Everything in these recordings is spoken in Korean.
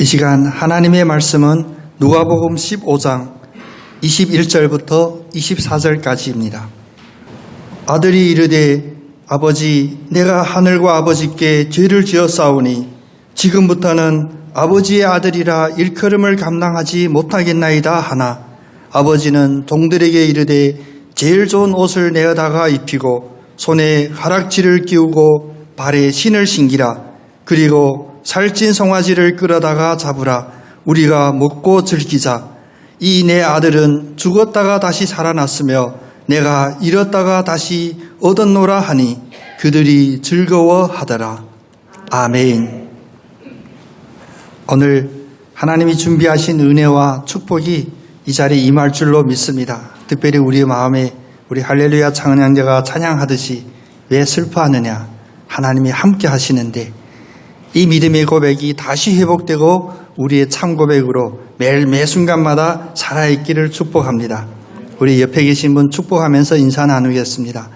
이 시간 하나님의 말씀은 누가복음 15장 21절부터 24절까지입니다. 아들이 이르되 아버지, 내가 하늘과 아버지께 죄를 지었사오니 지금부터는 아버지의 아들이라 일컬음을 감당하지 못하겠나이다 하나, 아버지는 동들에게 이르되 제일 좋은 옷을 내어다가 입히고 손에 가락지를 끼우고 발에 신을 신기라. 그리고 살찐 송아지를 끌어다가 잡으라. 우리가 먹고 즐기자. 이 내 아들은 죽었다가 다시 살아났으며 내가 잃었다가 다시 얻었노라 하니 그들이 즐거워하더라. 아멘. 오늘 하나님이 준비하신 은혜와 축복이 이 자리에 임할 줄로 믿습니다. 특별히 우리 마음에 우리 할렐루야 찬양자가 찬양하듯이 왜 슬퍼하느냐? 하나님이 함께 하시는데 이 믿음의 고백이 다시 회복되고 우리의 참 고백으로 매일 매 순간마다 살아있기를 축복합니다. 우리 옆에 계신 분 축복하면서 인사 나누겠습니다.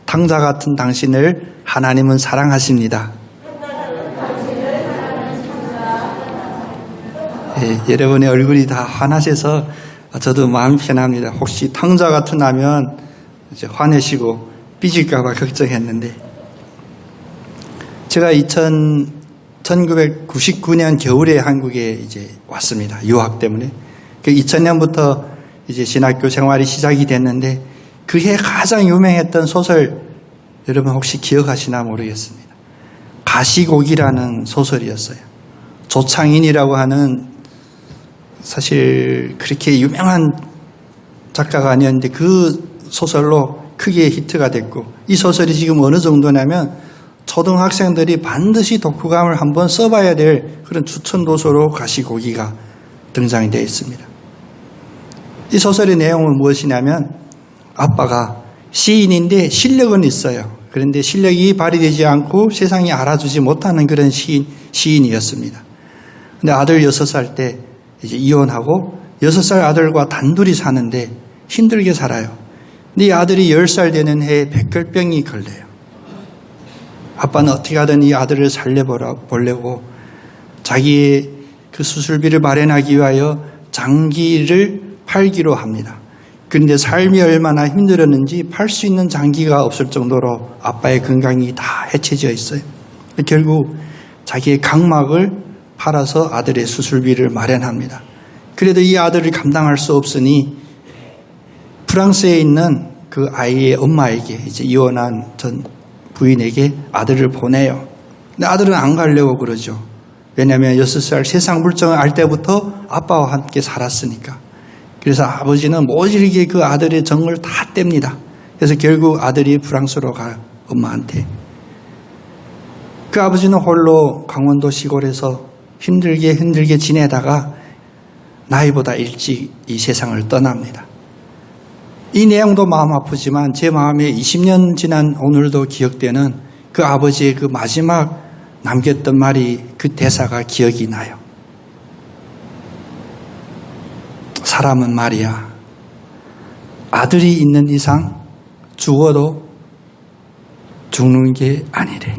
탕자 같은 당신을 하나님은 사랑하십니다. 여러분의 얼굴이 다 환하셔서 저도 마음이 편합니다. 혹시 탕자 같은 하면 이제 화내시고 삐질까봐 걱정했는데, 제가 1999년 겨울에 한국에 이제 왔습니다. 유학 때문에. 2000년부터 이제 신학교 생활이 시작이 됐는데, 그해 가장 유명했던 소설 여러분 혹시 기억하시나 모르겠습니다. 가시고기라는 소설이었어요. 조창인이라고 하는 사실 그렇게 유명한 작가가 아니었는데 그 소설로 크게 히트가 됐고, 이 소설이 지금 어느 정도냐면 초등학생들이 반드시 독후감을 한번 써봐야 될 그런 추천 도서로 가시고기가 등장이 되어 있습니다. 이 소설의 내용은 무엇이냐면 아빠가 시인인데 실력은 있어요. 그런데 실력이 발휘되지 않고 세상이 알아주지 못하는 그런 시인이었습니다. 근데 아들 6살 때 이제 이혼하고 6살 아들과 단둘이 사는데 힘들게 살아요. 근데 이 아들이 10살 되는 해에 백혈병이 걸려요. 아빠는 어떻게 하든 이 아들을 살려보려고 자기의 그 수술비를 마련하기 위하여 장기를 팔기로 합니다. 그런데 삶이 얼마나 힘들었는지 팔 수 있는 장기가 없을 정도로 아빠의 건강이 다 해쳐져 있어요. 결국 자기의 각막을 팔아서 아들의 수술비를 마련합니다. 그래도 이 아들을 감당할 수 없으니 프랑스에 있는 그 아이의 엄마에게, 이제 이혼한 전 부인에게 아들을 보내요. 근데 아들은 안 가려고 그러죠. 왜냐하면 6살 세상 물정을 알 때부터 아빠와 함께 살았으니까. 그래서 아버지는 모질게 그 아들의 정을 다 뗍니다. 그래서 결국 아들이 프랑스로 가요. 엄마한테. 그 아버지는 홀로 강원도 시골에서 힘들게 지내다가 나이보다 일찍 이 세상을 떠납니다. 이 내용도 마음 아프지만 제 마음에 20년 지난 오늘도 기억되는 그 아버지의 그 마지막 남겼던 말이, 그 대사가 기억이 나요. 사람은 말이야, 아들이 있는 이상 죽어도 죽는 게 아니래.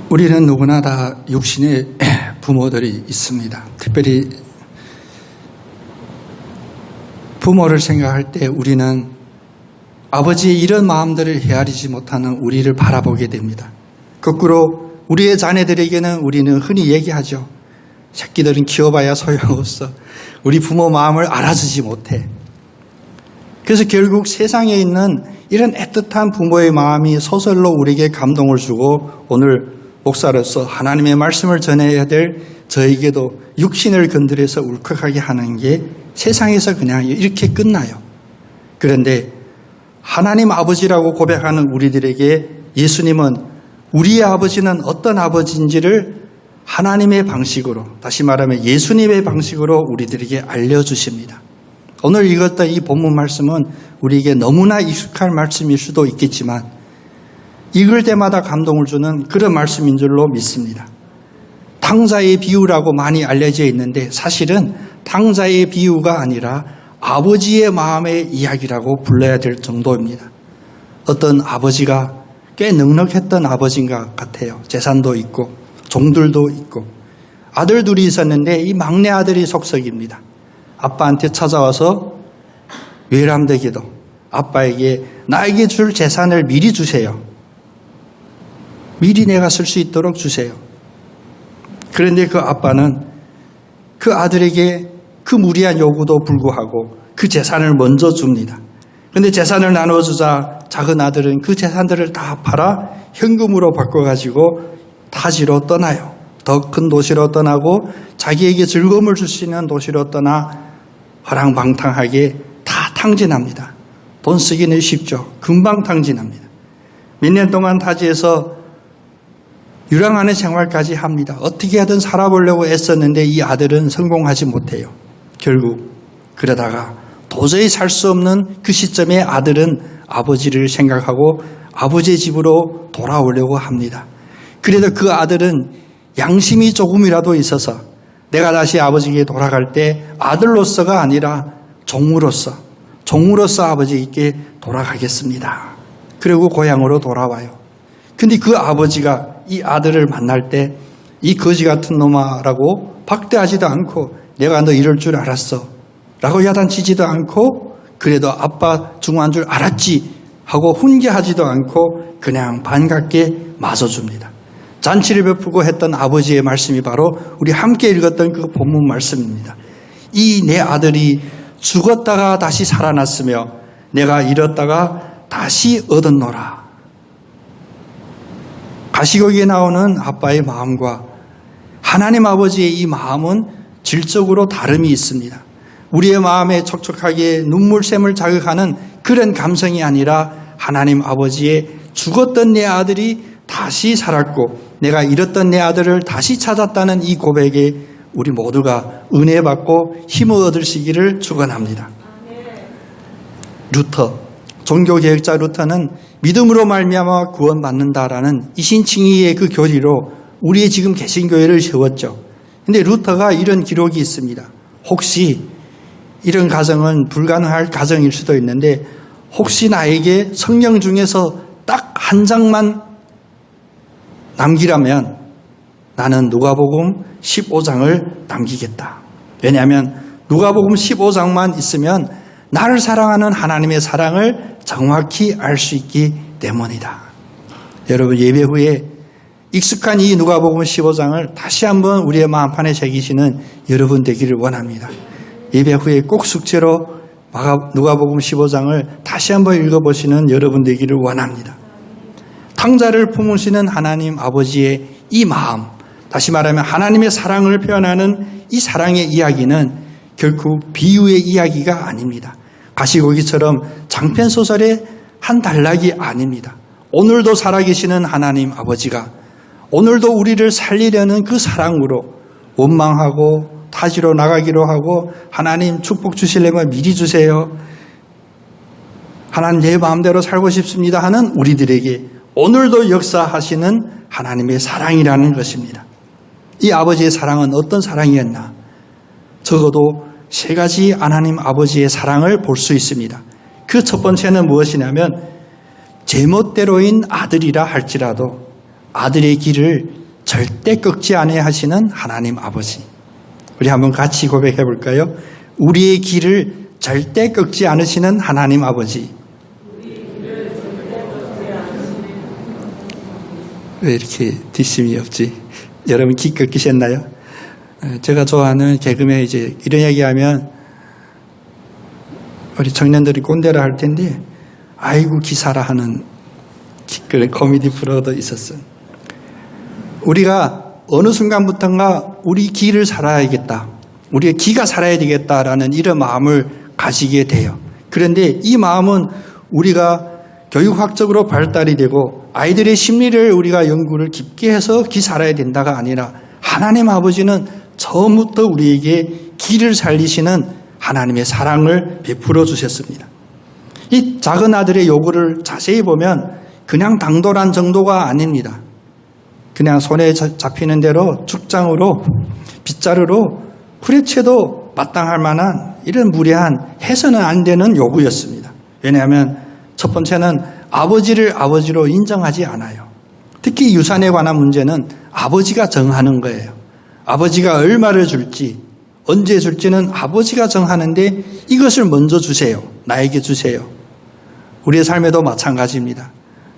우리는 누구나 다 육신의 부모들이 있습니다. 특별히 부모를 생각할 때 우리는 아버지의 이런 마음들을 헤아리지 못하는 우리를 바라보게 됩니다. 거꾸로 우리의 자녀들에게는 우리는 흔히 얘기하죠. 새끼들은 키워봐야 소용없어. 우리 부모 마음을 알아주지 못해. 그래서 결국 세상에 있는 이런 애틋한 부모의 마음이 소설로 우리에게 감동을 주고, 오늘 목사로서 하나님의 말씀을 전해야 될 저에게도 육신을 건드려서 울컥하게 하는 게 세상에서 그냥 이렇게 끝나요. 그런데 하나님 아버지라고 고백하는 우리들에게 예수님은 우리의 아버지는 어떤 아버지인지를 하나님의 방식으로, 다시 말하면 예수님의 방식으로 우리들에게 알려주십니다. 오늘 읽었던 이 본문 말씀은 우리에게 너무나 익숙한 말씀일 수도 있겠지만 읽을 때마다 감동을 주는 그런 말씀인 줄로 믿습니다. 탕자의 비유라고 많이 알려져 있는데 사실은 탕자의 비유가 아니라 아버지의 마음의 이야기라고 불러야 될 정도입니다. 어떤 아버지가 꽤 넉넉했던 아버지인 것 같아요. 재산도 있고 종들도 있고 아들 둘이 있었는데 이 막내 아들이 속썩입니다. 아빠한테 찾아와서 외람되게도 아빠에게 나에게 줄 재산을 미리 주세요. 미리 내가 쓸 수 있도록 주세요. 그런데 그 아빠는 그 아들에게 그 무리한 요구도 불구하고 그 재산을 먼저 줍니다. 그런데 재산을 나눠주자 작은 아들은 그 재산들을 다 팔아 현금으로 바꿔가지고 타지로 떠나요. 더 큰 도시로 떠나고 자기에게 즐거움을 줄 수 있는 도시로 떠나 허랑방탕하게 다 탕진합니다. 돈 쓰기는 쉽죠. 금방 탕진합니다. 몇 년 동안 타지에서 유랑하는 생활까지 합니다. 어떻게 하든 살아보려고 애썼는데 이 아들은 성공하지 못해요. 결국 그러다가 도저히 살 수 없는 그 시점에 아들은 아버지를 생각하고 아버지의 집으로 돌아오려고 합니다. 그래도 그 아들은 양심이 조금이라도 있어서 내가 다시 아버지에게 돌아갈 때 아들로서가 아니라 종으로서 아버지에게 돌아가겠습니다. 그리고 고향으로 돌아와요. 근데 그 아버지가 이 아들을 만날 때 이 거지 같은 놈아라고 박대하지도 않고 내가 너 이럴 줄 알았어 라고 야단치지도 않고 그래도 아빠 중요한 줄 알았지 하고 훈계하지도 않고 그냥 반갑게 맞아줍니다. 잔치를 베풀고 했던 아버지의 말씀이 바로 우리 함께 읽었던 그 본문 말씀입니다. 이 내 아들이 죽었다가 다시 살아났으며 내가 잃었다가 다시 얻었노라. 가시거기에 나오는 아빠의 마음과 하나님 아버지의 이 마음은 질적으로 다름이 있습니다. 우리의 마음에 촉촉하게 눈물샘을 자극하는 그런 감성이 아니라 하나님 아버지의 죽었던 내 아들이 다시 살았고 내가 잃었던 내 아들을 다시 찾았다는 이 고백에 우리 모두가 은혜 받고 힘을 얻을 시기를 축원합니다. 루터, 종교개혁자 루터는 믿음으로 말미암아 구원받는다라는 이신칭의의 그 교리로 우리의 지금 개신교회를 세웠죠. 그런데 루터가 이런 기록이 있습니다. 혹시 이런 가정은 불가능할 가정일 수도 있는데 혹시 나에게 성경 중에서 딱 한 장만 남기라면 나는 누가복음 15장을 남기겠다. 왜냐하면 누가복음 15장만 있으면 나를 사랑하는 하나님의 사랑을 정확히 알 수 있기 때문이다. 여러분 예배 후에 익숙한 이 누가복음 15장을 다시 한번 우리의 마음판에 새기시는 여러분 되기를 원합니다. 예배 후에 꼭 숙제로 누가복음 15장을 다시 한번 읽어보시는 여러분 되기를 원합니다. 탕자를 품으시는 하나님 아버지의 이 마음, 다시 말하면 하나님의 사랑을 표현하는 이 사랑의 이야기는 결코 비유의 이야기가 아닙니다. 가시고기처럼 장편소설의 한 단락이 아닙니다. 오늘도 살아계시는 하나님 아버지가 오늘도 우리를 살리려는 그 사랑으로 원망하고 타지로 나가기로 하고 하나님 축복 주시려면 미리 주세요. 하나님 내 마음대로 살고 싶습니다 하는 우리들에게 오늘도 역사하시는 하나님의 사랑이라는 것입니다. 이 아버지의 사랑은 어떤 사랑이었나? 적어도 세 가지 하나님 아버지의 사랑을 볼 수 있습니다. 그 첫 번째는 무엇이냐면 제멋대로인 아들이라 할지라도 아들의 길을 절대 꺾지 아니하시는 하나님 아버지. 우리 한번 같이 고백해 볼까요? 우리의 길을 절대 꺾지 않으시는 하나님 아버지. 왜 이렇게 뒷심이 없지? 여러분 기 꺾이셨나요? 제가 좋아하는 개그맨 이제 이런 얘기하면 우리 청년들이 꼰대라 할 텐데 아이고 기사라 하는 그런 코미디 프로도 있었어요. 우리가 어느 순간부터인가 우리 기를 살아야겠다. 우리의 기가 살아야 되겠다라는 이런 마음을 가지게 돼요. 그런데 이 마음은 우리가 교육학적으로 발달이 되고 아이들의 심리를 우리가 연구를 깊게 해서 기 살아야 된다가 아니라 하나님 아버지는 처음부터 우리에게 기를 살리시는 하나님의 사랑을 베풀어 주셨습니다. 이 작은 아들의 요구를 자세히 보면 그냥 당돌한 정도가 아닙니다. 그냥 손에 잡히는 대로 죽장으로 빗자루로 후려쳐도 마땅할 만한 이런 무례한 해서는 안 되는 요구였습니다. 왜냐하면 첫 번째는 아버지를 아버지로 인정하지 않아요. 특히 유산에 관한 문제는 아버지가 정하는 거예요. 아버지가 얼마를 줄지, 언제 줄지는 아버지가 정하는데 이것을 먼저 주세요. 나에게 주세요. 우리의 삶에도 마찬가지입니다.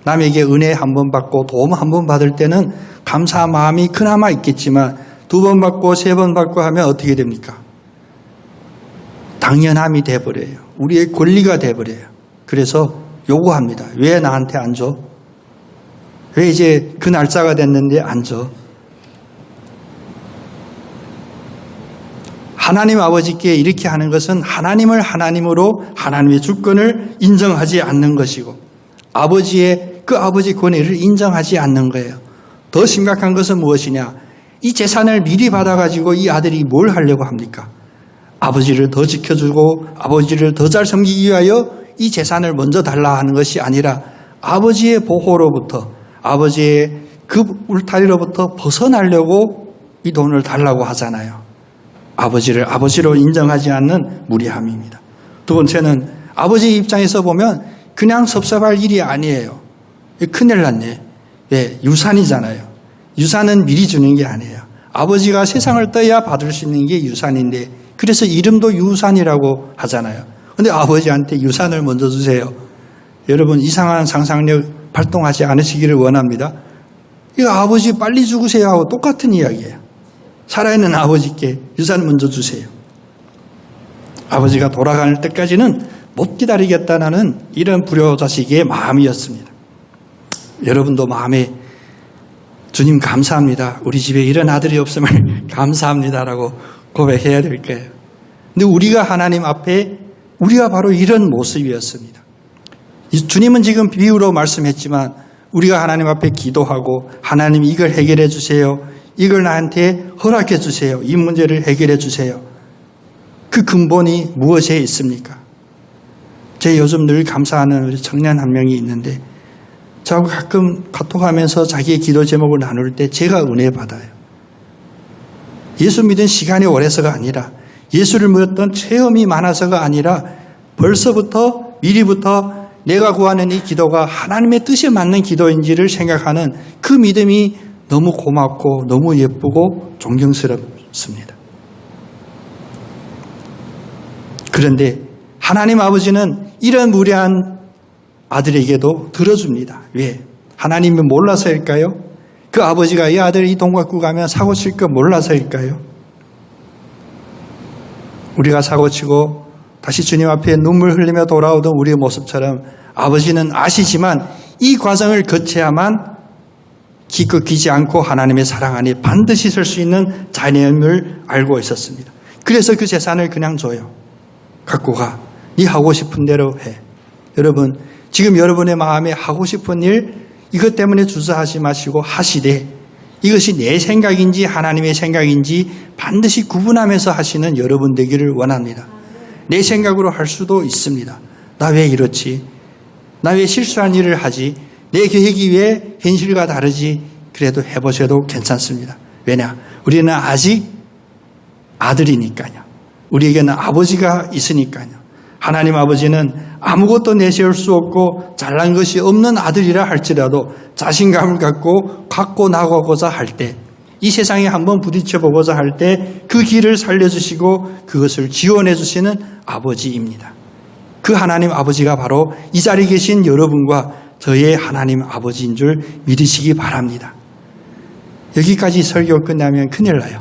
남에게 은혜 한 번 받고 도움 한 번 받을 때는 감사한 마음이 그나마 있겠지만 2번 받고 3번 받고 하면 어떻게 됩니까? 당연함이 돼버려요. 우리의 권리가 돼버려요. 그래서 요구합니다. 왜 나한테 안 줘? 왜 이제 그 날짜가 됐는데 안 줘? 하나님 아버지께 이렇게 하는 것은 하나님을 하나님으로 하나님의 주권을 인정하지 않는 것이고 아버지의 그 아버지 권위를 인정하지 않는 거예요. 더 심각한 것은 무엇이냐? 이 재산을 미리 받아가지고 이 아들이 뭘 하려고 합니까? 아버지를 더 지켜주고 아버지를 더 잘 섬기기 위하여 이 재산을 먼저 달라 하는 것이 아니라 아버지의 보호로부터 아버지의 그 울타리로부터 벗어나려고 이 돈을 달라고 하잖아요. 아버지를 아버지로 인정하지 않는 무례함입니다. 두 번째는 아버지 입장에서 보면 그냥 섭섭할 일이 아니에요. 큰일 났네. 왜? 유산이잖아요. 유산은 미리 주는 게 아니에요. 아버지가 세상을 떠야 받을 수 있는 게 유산인데 그래서 이름도 유산이라고 하잖아요. 그런데 아버지한테 유산을 먼저 주세요. 여러분 이상한 상상력 발동하지 않으시기를 원합니다. 이거 아버지 빨리 죽으세요 하고 똑같은 이야기예요. 살아있는 아버지께 유산을 먼저 주세요. 아버지가 돌아갈 때까지는 못 기다리겠다는 이런 불효자식의 마음이었습니다. 여러분도 마음에 주님 감사합니다. 우리 집에 이런 아들이 없음을 감사합니다라고 고백해야 될 거예요. 근데 우리가 하나님 앞에 우리가 바로 이런 모습이었습니다. 주님은 지금 비유로 말씀했지만 우리가 하나님 앞에 기도하고 하나님 이걸 해결해 주세요. 이걸 나한테 허락해 주세요. 이 문제를 해결해 주세요. 그 근본이 무엇에 있습니까? 제 요즘 늘 감사하는 우리 청년 한 명이 있는데 저하고 가끔 카톡하면서 자기의 기도 제목을 나눌 때 제가 은혜 받아요. 예수 믿은 시간이 오래서가 아니라 예수를 믿었던 체험이 많아서가 아니라 벌써부터 미리부터 내가 구하는 이 기도가 하나님의 뜻에 맞는 기도인지를 생각하는 그 믿음이 너무 고맙고 너무 예쁘고 존경스럽습니다. 그런데 하나님 아버지는 이런 무례한 아들에게도 들어줍니다. 왜? 하나님이 몰라서일까요? 그 아버지가 이 아들 이 돈 갖고 가면 사고 칠 거 몰라서일까요? 우리가 사고 치고 다시 주님 앞에 눈물 흘리며 돌아오던 우리의 모습처럼 아버지는 아시지만 이 과정을 거쳐야만 기껏 기지 않고 하나님의 사랑 안에 반드시 설 수 있는 자녀임을 알고 있었습니다. 그래서 그 재산을 그냥 줘요. 갖고 가. 네 하고 싶은 대로 해. 여러분 지금 여러분의 마음에 하고 싶은 일 이것 때문에 주저하지 마시고 하시되 이것이 내 생각인지 하나님의 생각인지 반드시 구분하면서 하시는 여러분 되기를 원합니다. 내 생각으로 할 수도 있습니다. 나 왜 이렇지? 나 왜 실수한 일을 하지? 내 계획이 왜 현실과 다르지? 그래도 해보셔도 괜찮습니다. 왜냐? 우리는 아직 아들이니까요. 우리에게는 아버지가 있으니까요. 하나님 아버지는 아무것도 내세울 수 없고 잘난 것이 없는 아들이라 할지라도 자신감을 갖고 나가고자 할 때, 이 세상에 한번 부딪혀보고자 할 때 그 길을 살려주시고 그것을 지원해 주시는 아버지입니다. 그 하나님 아버지가 바로 이 자리에 계신 여러분과 저의 하나님 아버지인 줄 믿으시기 바랍니다. 여기까지 설교 끝나면 큰일 나요.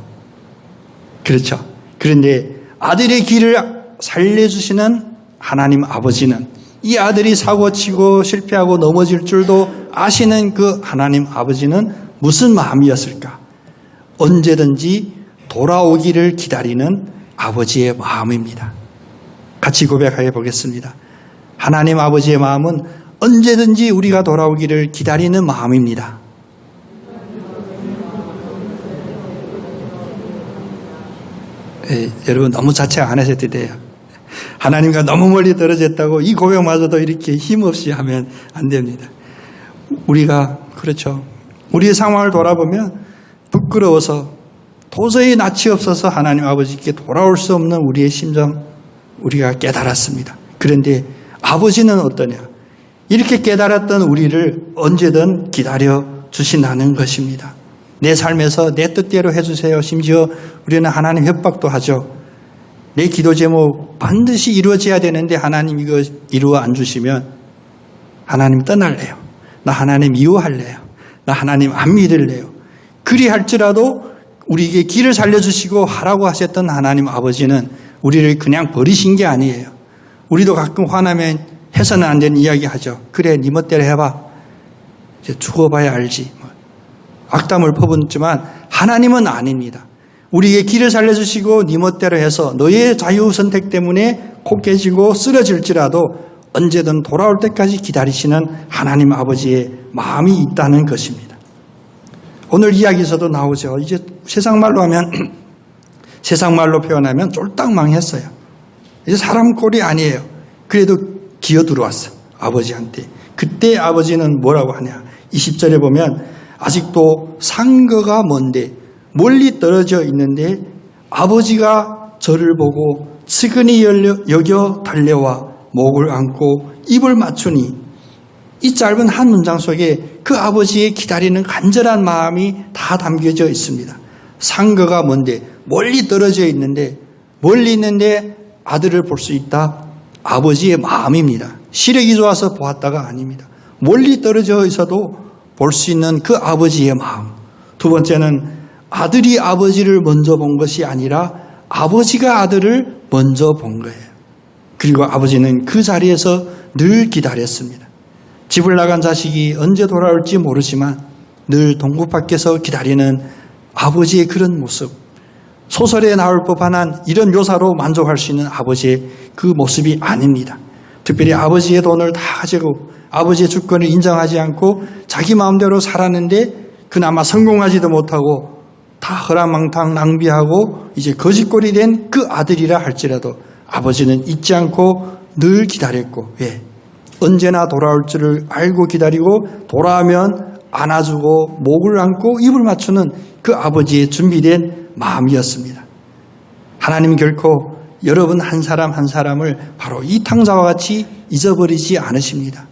그렇죠. 그런데 아들의 길을 살려주시는 하나님 아버지는 이 아들이 사고치고 실패하고 넘어질 줄도 아시는 그 하나님 아버지는 무슨 마음이었을까? 언제든지 돌아오기를 기다리는 아버지의 마음입니다. 같이 고백해 보겠습니다. 하나님 아버지의 마음은 언제든지 우리가 돌아오기를 기다리는 마음입니다. 여러분 너무 자책 안 하셔도 돼요. 하나님과 너무 멀리 떨어졌다고 이 고백마저도 이렇게 힘없이 하면 안 됩니다. 우리가 그렇죠. 우리의 상황을 돌아보면 부끄러워서 도저히 낯이 없어서 하나님 아버지께 돌아올 수 없는 우리의 심정 우리가 깨달았습니다. 그런데 아버지는 어떠냐? 이렇게 깨달았던 우리를 언제든 기다려 주신다는 것입니다. 내 삶에서 내 뜻대로 해주세요. 심지어 우리는 하나님 협박도 하죠. 내 기도 제목 반드시 이루어져야 되는데 하나님 이거 이루어 안 주시면 하나님 떠날래요. 나 하나님 미워할래요. 나 하나님 안 믿을래요. 그리 할지라도 우리에게 길을 살려주시고 하라고 하셨던 하나님 아버지는 우리를 그냥 버리신 게 아니에요. 우리도 가끔 화나면 해서는 안 되는 이야기 하죠. 그래 네 멋대로 해봐. 이제 죽어봐야 알지. 악담을 퍼붓지만 하나님은 아닙니다. 우리에게 길을 살려주시고 네 멋대로 해서 너의 자유선택 때문에 코 깨지고 쓰러질지라도 언제든 돌아올 때까지 기다리시는 하나님 아버지의 마음이 있다는 것입니다. 오늘 이야기에서도 나오죠. 이제 세상 말로 표현하면 쫄딱 망했어요. 이제 사람 꼴이 아니에요. 그래도 기어 들어왔어. 아버지한테. 그때 아버지는 뭐라고 하냐. 20절에 보면 아직도 상거가 먼데 멀리 떨어져 있는데 아버지가 저를 보고 측은히 여겨 달려와 목을 안고 입을 맞추니 이 짧은 한 문장 속에 그 아버지의 기다리는 간절한 마음이 다 담겨져 있습니다. 상거가 먼데 멀리 떨어져 있는데 멀리 있는데 아들을 볼 수 있다. 아버지의 마음입니다. 시력이 좋아서 보았다가 아닙니다. 멀리 떨어져 있어도 볼 수 있는 그 아버지의 마음. 두 번째는 아들이 아버지를 먼저 본 것이 아니라 아버지가 아들을 먼저 본 거예요. 그리고 아버지는 그 자리에서 늘 기다렸습니다. 집을 나간 자식이 언제 돌아올지 모르지만 늘 동굴 밖에서 기다리는 아버지의 그런 모습. 소설에 나올 법한 이런 묘사로 만족할 수 있는 아버지의 그 모습이 아닙니다. 특별히 아버지의 돈을 다 가지고 아버지의 주권을 인정하지 않고 자기 마음대로 살았는데 그나마 성공하지도 못하고 다 허랑망탕 낭비하고 이제 거짓골이 된 그 아들이라 할지라도 아버지는 잊지 않고 늘 기다렸고, 왜? 언제나 돌아올 줄을 알고 기다리고 돌아오면 안아주고 목을 안고 입을 맞추는 그 아버지의 준비된 마음이었습니다. 하나님 결코 여러분 한 사람 한 사람을 바로 이 탕자와 같이 잊어버리지 않으십니다.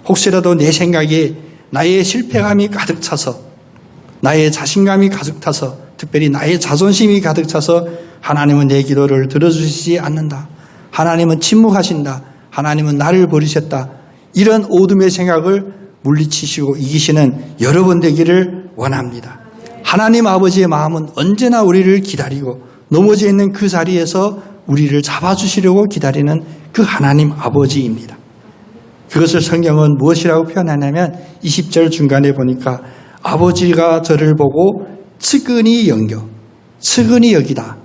혹시라도 내 생각에 나의 실패감이 가득 차서 나의 자신감이 가득 차서 특별히 나의 자존심이 가득 차서 하나님은 내 기도를 들어주시지 않는다. 하나님은 침묵하신다. 하나님은 나를 버리셨다. 이런 어둠의 생각을 물리치시고 이기시는 여러분 되기를 원합니다. 하나님 아버지의 마음은 언제나 우리를 기다리고 넘어져 있는 그 자리에서 우리를 잡아주시려고 기다리는 그 하나님 아버지입니다. 그것을 성경은 무엇이라고 표현하냐면 20절 중간에 보니까 아버지가 저를 보고 측은히 여기다.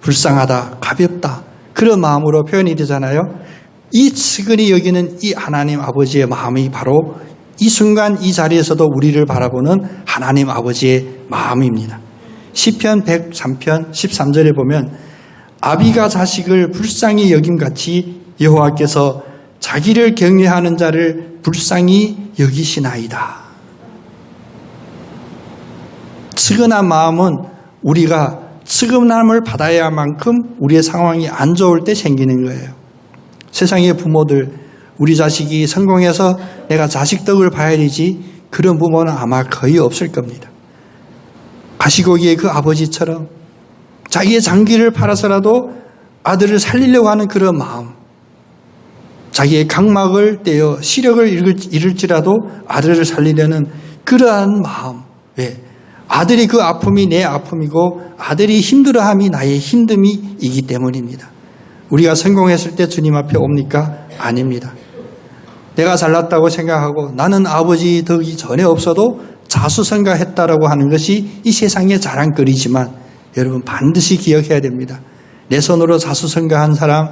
불쌍하다, 가볍다. 그런 마음으로 표현이 되잖아요. 이 측은히 여기는 이 하나님 아버지의 마음이 바로 이 순간 이 자리에서도 우리를 바라보는 하나님 아버지의 마음입니다. 시편 103편 13절에 보면 아비가 자식을 불쌍히 여김같이 여호와께서 자기를 경외하는 자를 불쌍히 여기시나이다. 측은한 마음은 우리가 측은함을 받아야 할 만큼 우리의 상황이 안 좋을 때 생기는 거예요. 세상의 부모들, 우리 자식이 성공해서 내가 자식 덕을 봐야 되지, 그런 부모는 아마 거의 없을 겁니다. 가시고기의 그 아버지처럼 자기의 장기를 팔아서라도 아들을 살리려고 하는 그런 마음, 자기의 각막을 떼어 시력을 잃을지라도 아들을 살리려는 그러한 마음. 왜? 아들이 그 아픔이 내 아픔이고 아들이 힘들어함이 나의 힘듦이기 때문입니다. 우리가 성공했을 때 주님 앞에 옵니까? 아닙니다. 내가 잘났다고 생각하고 나는 아버지 덕이 전혀 없어도 자수성가했다라고 하는 것이 이 세상의 자랑거리지만 여러분 반드시 기억해야 됩니다. 내 손으로 자수성가한 사람,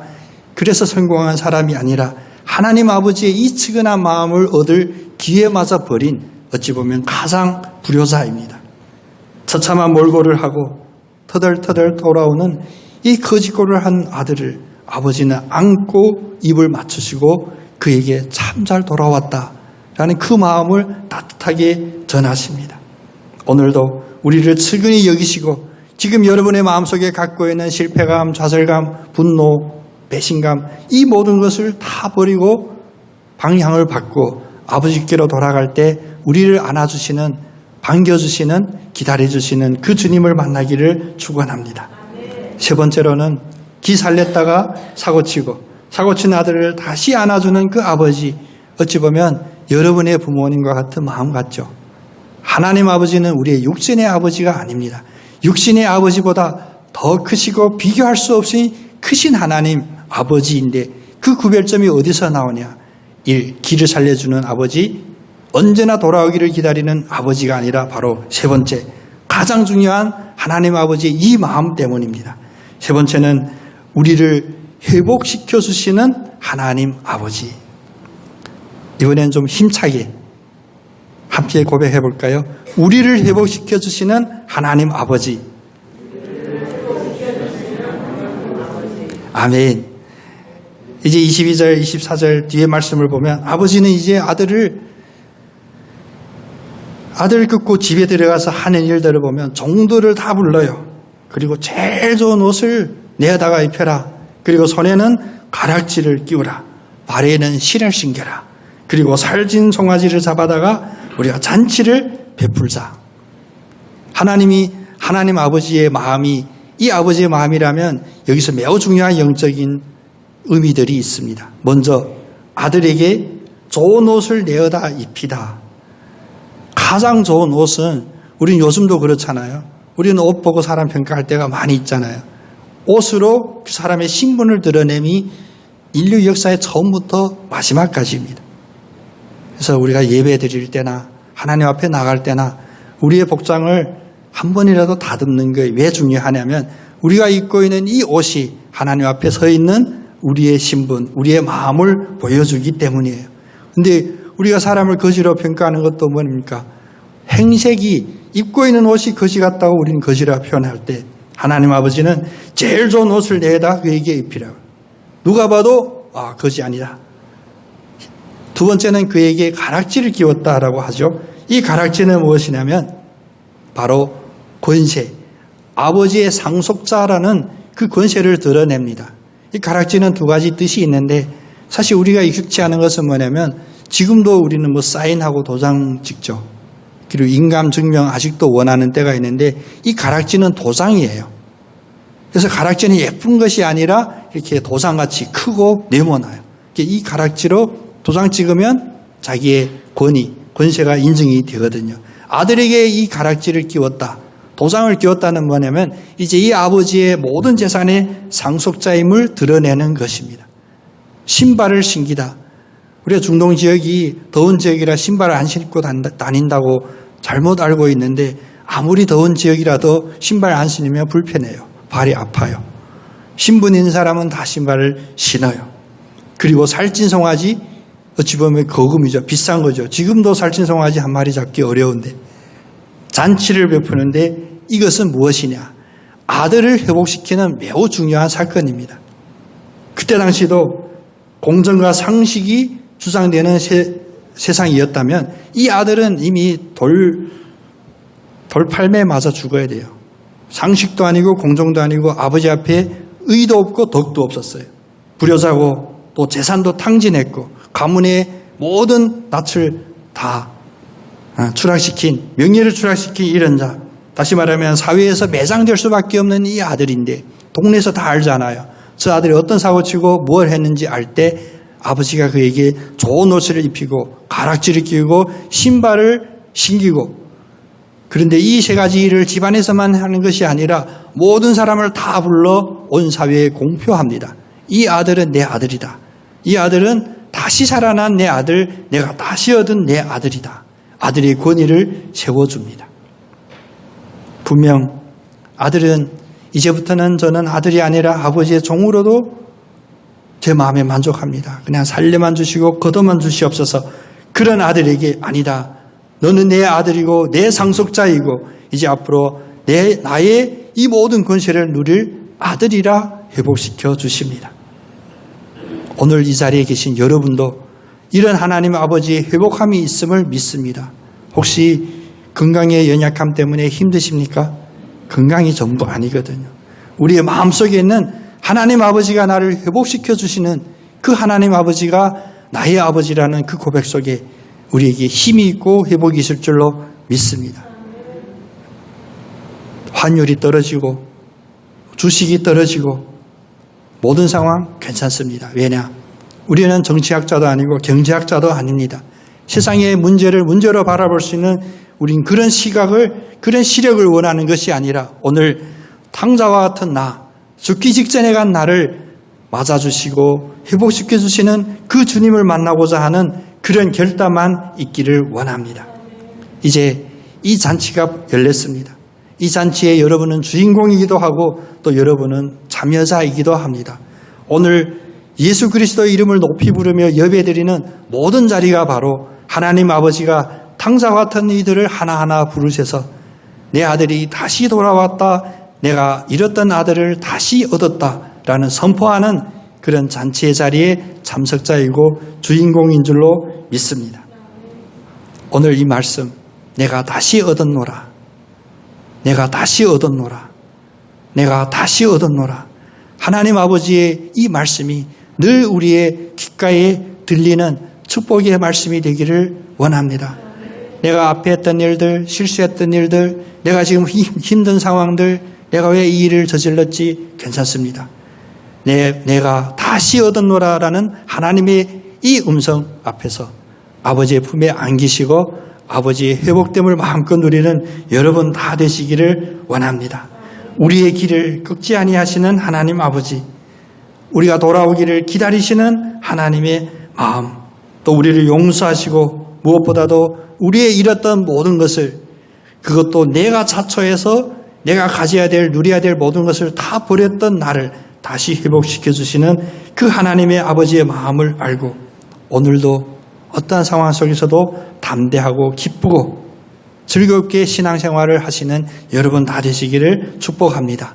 그래서 성공한 사람이 아니라 하나님 아버지의 이 측은한 마음을 얻을 기회 맞아 버린 어찌 보면 가장 불효자입니다. 처참한 몰골을 하고 터덜터덜 돌아오는 이 거짓골을 한 아들을 아버지는 안고 입을 맞추시고 그에게 참 잘 돌아왔다라는 그 마음을 따뜻하게 전하십니다. 오늘도 우리를 측은히 여기시고 지금 여러분의 마음속에 갖고 있는 실패감, 좌절감, 분노, 배신감, 이 모든 것을 다 버리고 방향을 바꾸고 아버지께로 돌아갈 때 우리를 안아주시는, 반겨주시는, 기다려주시는 그 주님을 만나기를 축원합니다. 세 번째로는 기 살렸다가 사고치고 사고친 아들을 다시 안아주는 그 아버지, 어찌 보면 여러분의 부모님과 같은 마음 같죠. 하나님 아버지는 우리의 육신의 아버지가 아닙니다. 육신의 아버지보다 더 크시고 비교할 수 없이 크신 하나님 아버지인데 그 구별점이 어디서 나오냐? 1. 기를 살려주는 아버지, 언제나 돌아오기를 기다리는 아버지가 아니라 바로 세 번째, 가장 중요한 하나님 아버지의 이 마음 때문입니다. 세 번째는 우리를 회복시켜 주시는 하나님 아버지. 이번엔 좀 힘차게 함께 고백해 볼까요? 우리를 회복시켜 주시는 하나님 아버지. 아멘. 이제 22절, 24절 뒤에 말씀을 보면 아버지는 이제 아들을 끊고 집에 들어가서 하는 일들을 보면 종들을 다 불러요. 그리고 제일 좋은 옷을 내어다가 입혀라. 그리고 손에는 가락지를 끼우라. 발에는 실을 신겨라. 그리고 살진 송아지를 잡아다가 우리가 잔치를 베풀자. 하나님 아버지의 마음이 이 아버지의 마음이라면 여기서 매우 중요한 영적인 의미들이 있습니다. 먼저 아들에게 좋은 옷을 내어다 입히다. 가장 좋은 옷은 우리는 요즘도 그렇잖아요. 우리는 옷 보고 사람 평가할 때가 많이 있잖아요. 옷으로 그 사람의 신분을 드러냄이 인류 역사의 처음부터 마지막까지입니다. 그래서 우리가 예배 드릴 때나 하나님 앞에 나갈 때나 우리의 복장을 한 번이라도 다듬는 게 왜 중요하냐면 우리가 입고 있는 이 옷이 하나님 앞에 서 있는 우리의 신분, 우리의 마음을 보여주기 때문이에요. 근데 우리가 사람을 거지로 평가하는 것도 뭡니까? 행색이, 입고 있는 옷이 거지 같다고 우리는 거지라 표현할 때 하나님 아버지는 제일 좋은 옷을 내다 그에게 입히라고. 누가 봐도 거지 아니다. 두 번째는 그에게 가락지를 끼웠다라고 하죠. 이 가락지는 무엇이냐면 바로 권세, 아버지의 상속자라는 그 권세를 드러냅니다. 이 가락지는 두 가지 뜻이 있는데 사실 우리가 익숙치 않은 것은 뭐냐면 지금도 우리는 사인하고 도장 찍죠. 그리고 인감 증명 아직도 원하는 때가 있는데 이 가락지는 도장이에요. 그래서 가락지는 예쁜 것이 아니라 이렇게 도장같이 크고 네모나요. 이 가락지로 도장 찍으면 자기의 권세가 인증이 되거든요. 아들에게 이 가락지를 끼웠다. 도장을 끼웠다는 뭐냐면 이제 이 아버지의 모든 재산의 상속자임을 드러내는 것입니다. 신발을 신기다. 우리가 중동 지역이 더운 지역이라 신발을 안 신고 다닌다고 잘못 알고 있는데 아무리 더운 지역이라도 신발 안 신으면 불편해요. 발이 아파요. 신분 있는 사람은 다 신발을 신어요. 그리고 살찐 송아지, 어찌 보면 거금이죠. 비싼 거죠. 지금도 살찐 송아지 한 마리 잡기 어려운데 잔치를 베푸는데 이것은 무엇이냐? 아들을 회복시키는 매우 중요한 사건입니다. 그때 당시도 공정과 상식이 주장되는 세상이었다면 이 아들은 이미 돌팔매에 맞아 죽어야 돼요. 상식도 아니고 공정도 아니고 아버지 앞에 의도 없고 덕도 없었어요. 불효자고 또 재산도 탕진했고 가문의 모든 낯을 다 추락시킨, 명예를 추락시킨 이런 자, 다시 말하면 사회에서 매장될 수밖에 없는 이 아들인데 동네에서 다 알잖아요. 저 아들이 어떤 사고치고 뭘 했는지 알 때 아버지가 그에게 좋은 옷을 입히고 가락지를 끼우고 신발을 신기고, 그런데 이 세 가지 일을 집안에서만 하는 것이 아니라 모든 사람을 다 불러 온 사회에 공표합니다. 이 아들은 내 아들이다. 이 아들은 다시 살아난 내 아들, 내가 다시 얻은 내 아들이다. 아들의 권위를 세워줍니다. 분명 아들은 이제부터는 저는 아들이 아니라 아버지의 종으로도 제 마음에 만족합니다. 그냥 살려만 주시고 거둬만 주시옵소서. 그런 아들에게 아니다. 너는 내 아들이고 내 상속자이고 이제 앞으로 나의 이 모든 권세를 누릴 아들이라 회복시켜 주십니다. 오늘 이 자리에 계신 여러분도 이런 하나님 아버지의 회복함이 있음을 믿습니다. 혹시 건강의 연약함 때문에 힘드십니까? 건강이 전부 아니거든요. 우리의 마음속에 있는 하나님 아버지가 나를 회복시켜 주시는 그 하나님 아버지가 나의 아버지라는 그 고백 속에 우리에게 힘이 있고 회복이 있을 줄로 믿습니다. 환율이 떨어지고 주식이 떨어지고 모든 상황 괜찮습니다. 왜냐? 우리는 정치학자도 아니고 경제학자도 아닙니다. 세상의 문제를 문제로 바라볼 수 있는 우린 그런 시각을, 그런 시력을 원하는 것이 아니라 오늘 탕자와 같은 나, 죽기 직전에 간 나를 맞아주시고 회복시켜주시는 그 주님을 만나고자 하는 그런 결단만 있기를 원합니다. 이제 이 잔치가 열렸습니다. 이 잔치에 여러분은 주인공이기도 하고 또 여러분은 참여자이기도 합니다. 오늘 예수 그리스도의 이름을 높이 부르며 예배드리는 모든 자리가 바로 하나님 아버지가 탕자와 같은 이들을 하나하나 부르셔서 내 아들이 다시 돌아왔다, 내가 잃었던 아들을 다시 얻었다라는 선포하는 그런 잔치의 자리에 참석자이고 주인공인 줄로 믿습니다. 오늘 이 말씀, 내가 다시 얻었노라, 내가 다시 얻었노라, 내가 다시 얻었노라. 하나님 아버지의 이 말씀이 늘 우리의 귓가에 들리는 축복의 말씀이 되기를 원합니다. 내가 앞에 했던 일들, 실수했던 일들, 내가 지금 힘든 상황들, 내가 왜 이 일을 저질렀지? 괜찮습니다. 내가 다시 얻었노라라는 하나님의 이 음성 앞에서 아버지의 품에 안기시고 아버지의 회복됨을 마음껏 누리는 여러분 다 되시기를 원합니다. 우리의 길을 꺾지 아니하시는 하나님 아버지, 우리가 돌아오기를 기다리시는 하나님의 마음, 또 우리를 용서하시고 무엇보다도 우리의 잃었던 모든 것을, 그것도 내가 자초해서 내가 가져야 될, 누려야 될 모든 것을 다 버렸던 나를 다시 회복시켜 주시는 그 하나님의 아버지의 마음을 알고 오늘도 어떠한 상황 속에서도 담대하고 기쁘고 즐겁게 신앙생활을 하시는 여러분 다 되시기를 축복합니다.